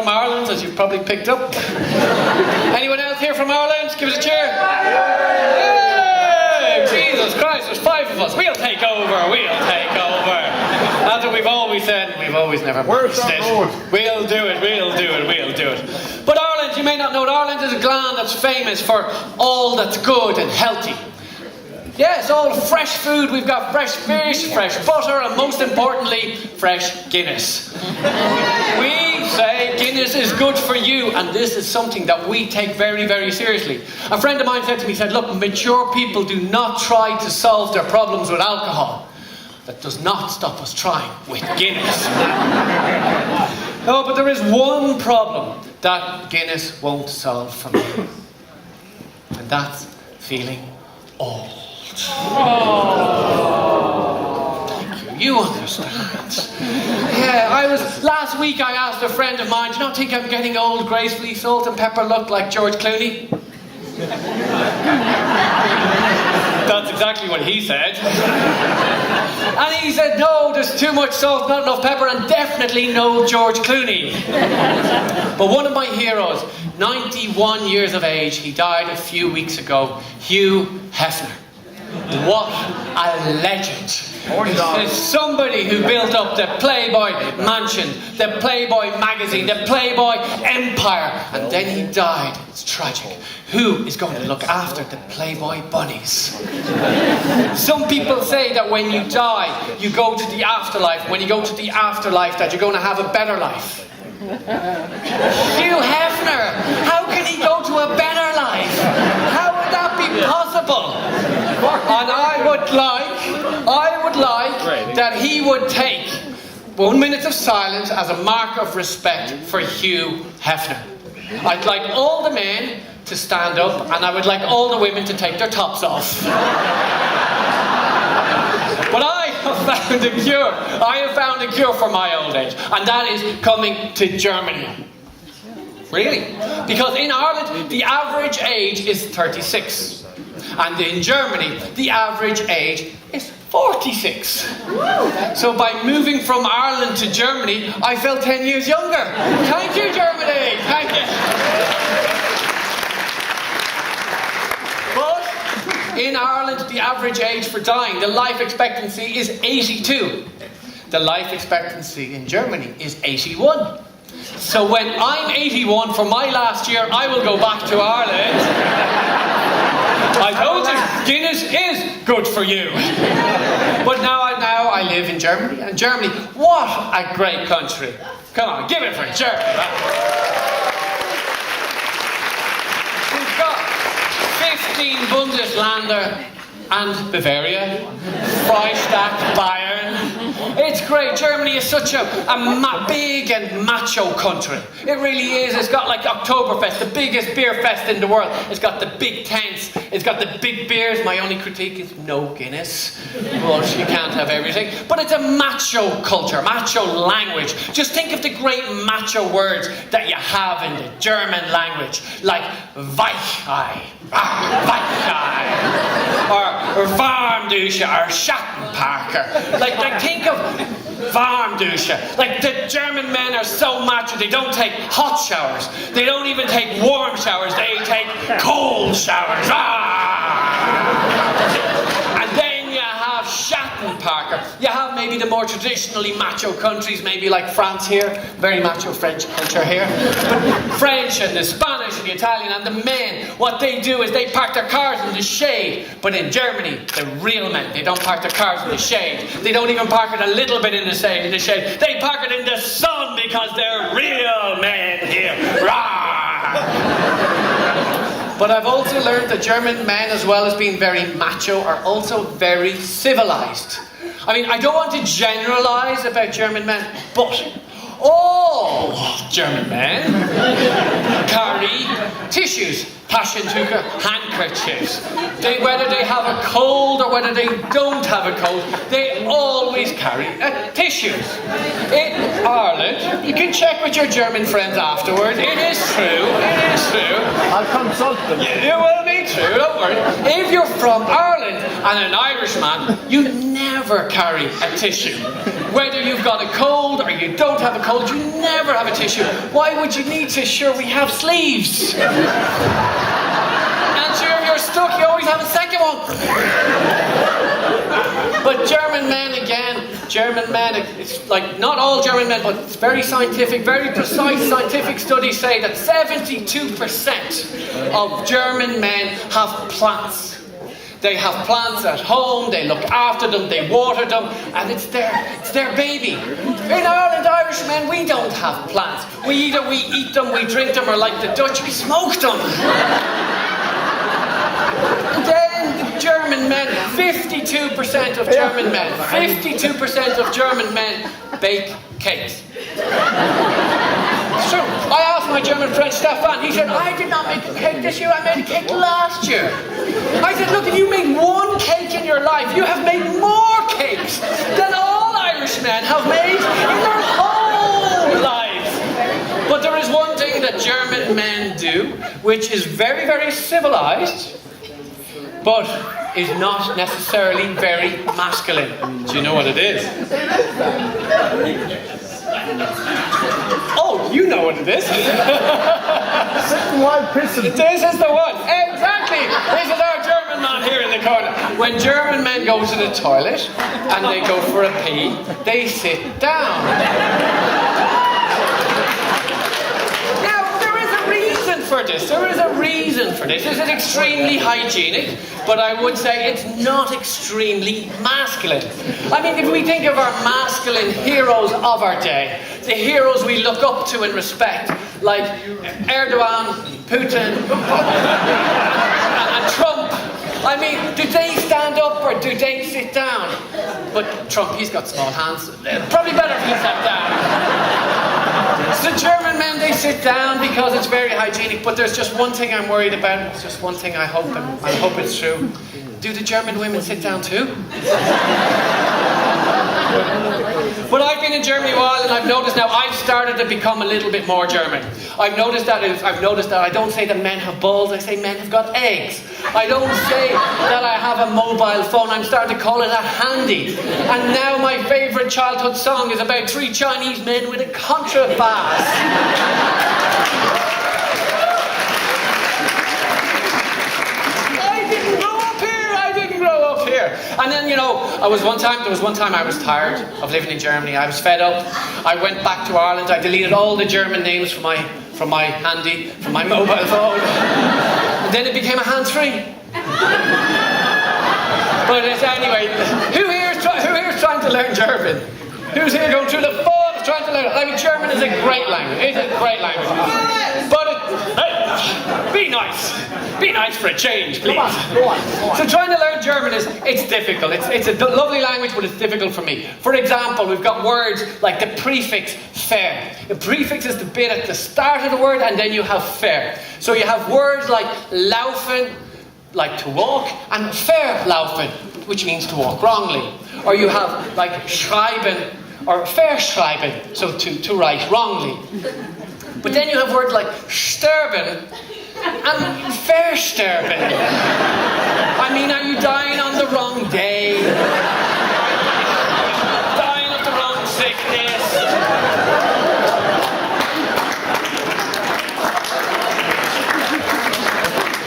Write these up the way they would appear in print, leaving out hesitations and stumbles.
from Ireland, as you've probably picked up. Anyone else here from Ireland? Give us a cheer. Yay! Jesus Christ, there's 5 of us. We'll take over. We'll take over. That's what we've always said, and we've always never managed it. We'll do it. We'll do it. We'll do it. But Ireland, you may not know, Ireland is a land that's famous for all that's good and healthy. Yes, all fresh food. We've got fresh fish, fresh butter, and most importantly, fresh Guinness. We say Guinness is good for you, and this is something that we take very, very seriously. A friend of mine said to me, he said, look, mature people do not try to solve their problems with alcohol. That does not stop us trying with Guinness. No, but there is one problem that Guinness won't solve for me. And that's feeling old. Oh. Thank you. You understand. Yeah, last week I asked a friend of mine, do you not think I'm getting old gracefully? Salt and pepper look like George Clooney? That's exactly what he said. And he said, no, there's too much salt, not enough pepper, and definitely no George Clooney. But one of my heroes, 91 years of age, he died a few weeks ago, Hugh Hefner. What a legend. There's somebody who built up the Playboy mansion, the Playboy magazine, the Playboy empire, and then he died. It's tragic. Who is going to look after the Playboy bunnies? Some people say that when you die, you go to the afterlife. When you go to the afterlife, that you're going to have a better life. Hugh Hefner, how can he go to a better life? How would that be possible? And I would like that he would take 1 minute of silence as a mark of respect for Hugh Hefner. I'd like all the men to stand up, and I would like all the women to take their tops off. But I have found a cure. I have found a cure for my old age, and that is coming to Germany. Really? Because in Ireland, the average age is 36. And in Germany, the average age is 46. So by moving from Ireland to Germany, I felt 10 years younger. Thank you, Germany. Thank you. But in Ireland, the average age for dying, the life expectancy is 82. The life expectancy in Germany is 81. So when I'm 81 for my last year, I will go back to Ireland. I told you, Guinness is good for you. But now I live in Germany. And Germany, what a great country. Come on, give it for Germany. We've got 15 Bundesländer and Bavaria, Freistaat, Bayern. It's great. Germany is such a big and macho country. It really is. It's got like Oktoberfest, the biggest beer fest in the world. It's got the big tents. It's got the big beers. My only critique is no Guinness. But you can't have everything. But it's a macho culture, macho language. Just think of the great macho words that you have in the German language, like Weichei, Weichei, or Warmdusche, or Schattenparker. Like think of Warmdusche. Like the German men are so macho, they don't take hot showers. They don't even take warm showers. They take cold showers. And then you have Schattenparker. You have maybe the more traditionally macho countries, maybe like France here. Very macho French culture here. But French and the Spanish and the Italian and the men, what they do is they park their cars in the shade. But in Germany, the real men, they don't park their cars in the shade. They don't even park it a little bit in the shade. They park it in the sun because they're real men here. But I've also learned that German men, as well as being very macho, are also very civilized. I mean, I don't want to generalize about German men, but all German men carry tissues, Taschentücher, handkerchiefs. Whether they have a cold or whether they don't have a cold, they always carry tissues. In Ireland, you can check with your German friends afterwards. It is true. It is true. I'll consult them. It will be true, don't worry. If you're from Ireland, And an Irishman, you never carry a tissue. Whether you've got a cold or you don't have a cold, you never have a tissue. Why would you need to? Sure, we have sleeves. And sure, if you're stuck, you always have a second one. But German men, again, it's like not all German men, but it's very scientific, very precise scientific studies say that 72% of German men have plants. They have plants at home, they look after them, they water them, and it's their baby. In Ireland, Irish men, we don't have plants. We eat them, we drink them, or like the Dutch, we smoke them. And then the German men, 52% of German men, 52% of German men bake cakes. It's true. I asked my German friend Stefan, he said, I did not make a cake this year, I made a cake last year. I said, look, if you made one cake in your life, you have made more cakes than all Irish men have made in their whole lives. But there is one thing that German men do, which is very, very civilized, but is not necessarily very masculine. Do you know what it is? Oh, you know what it is. This is the one. Exactly. This is our German man here in the corner. When German men go to the toilet and they go for a pee, they sit down. There is a reason for this. This is extremely hygienic, but I would say it's not extremely masculine. I mean, if we think of our masculine heroes of our day, the heroes we look up to and respect, like Erdogan, Putin, and Trump. I mean, do they stand up or do they sit down? But Trump, he's got small hands. Probably better if he sat down. So German men, they sit down because it's very hygienic, but there's just one thing I'm worried about. It's just one thing I hope it's true. Do the German women sit down too? But I've been in Germany a while and I've noticed now I've started to become a little bit more German. I've noticed that I don't say that men have balls, I say men have got eggs. I don't say that I have a mobile phone, I'm starting to call it a handy. And now my favourite childhood song is about 3 Chinese men with a contrabass. And then, there was one time I was tired of living in Germany. I was fed up. I went back to Ireland. I deleted all the German names from my handy, from my mobile phone. And then it became a hands-free. But anyway, who here is trying to learn German? Who's here going through the fun of trying to learn it? I mean, German is a great language. It's a great language. But be nice. Be nice for a change, please. Go on. So trying to learn German it's difficult. It's a lovely language, but it's difficult for me. For example, we've got words like the prefix fair. The prefix is the bit at the start of the word, and then you have fair. So you have words like laufen, like to walk, and verlaufen, which means to walk wrongly. Or you have like schreiben, or verschreiben, so to write wrongly. But then you have words like sterben and versterben. I mean, are you dying on the wrong day? Dying of the wrong sickness?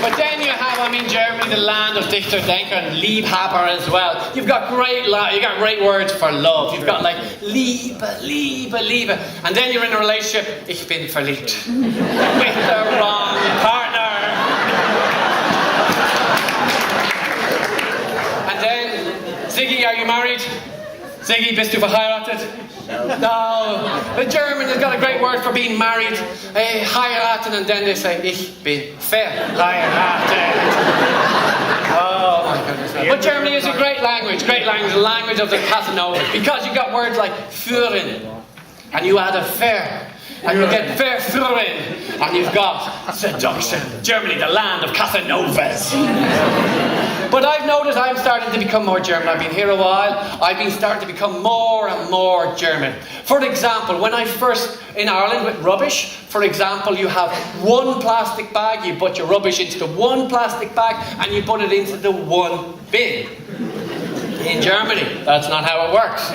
But then you have, Germany, the land of Dichter, Denker, and Liebhaber as well. You've got great words for love. You've got like Liebe. And then you're in a relationship, ich bin verliebt. With the wrong partner. And then, Ziggy, are you married? Ziggy, bist du verheiratet? No. The German has got a great word for being married. Heiraten, and then they say, ich bin verheiratet. Oh my goodness. But Germany is a great language, the language of the Casanovas, because you've got words like führen, and you add a fair, and you get verführen, and you've got seduction. Germany, the land of Casanovas. But I've noticed I'm starting to become more German. I've been here a while. I've been starting to become more and more German. For example, when I first in Ireland with rubbish, for example, you have one plastic bag, you put your rubbish into the one plastic bag and you put it into the one bin. In Germany, that's not how it works.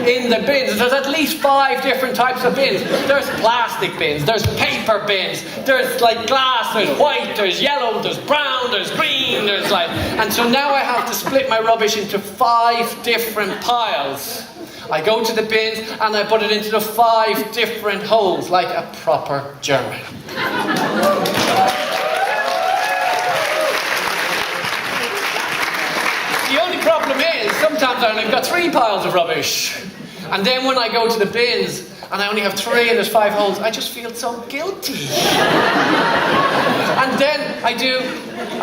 In the bins, there's at least 5 different types of bins. There's plastic bins, there's paper bins, there's like glass, there's white, there's yellow, there's brown, there's green, there's like... And so now I have to split my rubbish into 5 different piles. I go to the bins and I put it into the 5 different holes, like a proper German. The only problem is, sometimes I only got 3 piles of rubbish. And then when I go to the bins, and I only have 3 and there's 5 holes, I just feel so guilty. And then I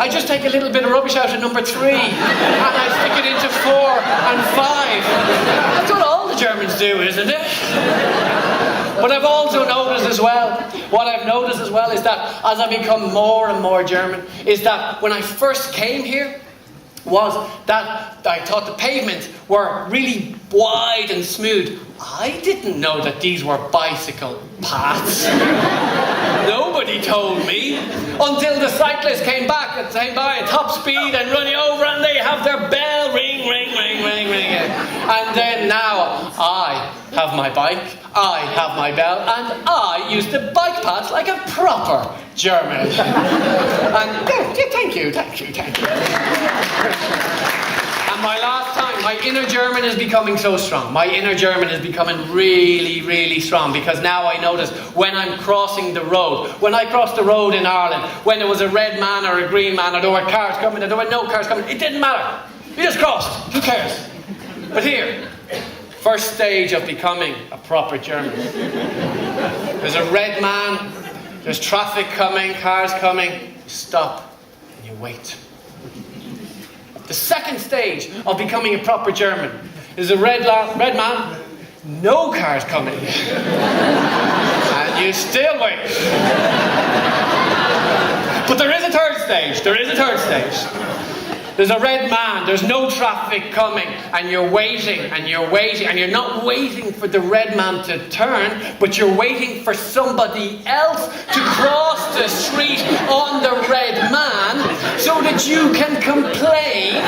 just take a little bit of rubbish out of number 3, and I stick it into 4 and 5. That's what all the Germans do, isn't it? But I've also noticed as well, what I've noticed as well is that as I become more and more German, is that when I first came here, was that I thought the pavements were really wide and smooth. I didn't know that these were bicycle paths. Nobody told me until the cyclists came back and came by at top speed and running over, and they have their bell ring, ring, ring, ring, ring. And then now I have my bike, I have my bell, and I use the bike paths like a proper German. And thank you. And my last time, my inner German is becoming so strong. My inner German is becoming really, really strong, because now I notice when I'm crossing the road. When I crossed the road in Ireland, when there was a red man or a green man, or there were cars coming, or there were no cars coming, it didn't matter. You just crossed. Who cares? But here, first stage of becoming a proper German. There's a red man, there's traffic coming, cars coming, you stop and you wait. The second stage of becoming a proper German is a red man, no cars coming. And you still wait. But there is a third stage. There's a red man, there's no traffic coming, and you're waiting, and you're not waiting for the red man to turn, but you're waiting for somebody else to cross the street on the red man so that you can complain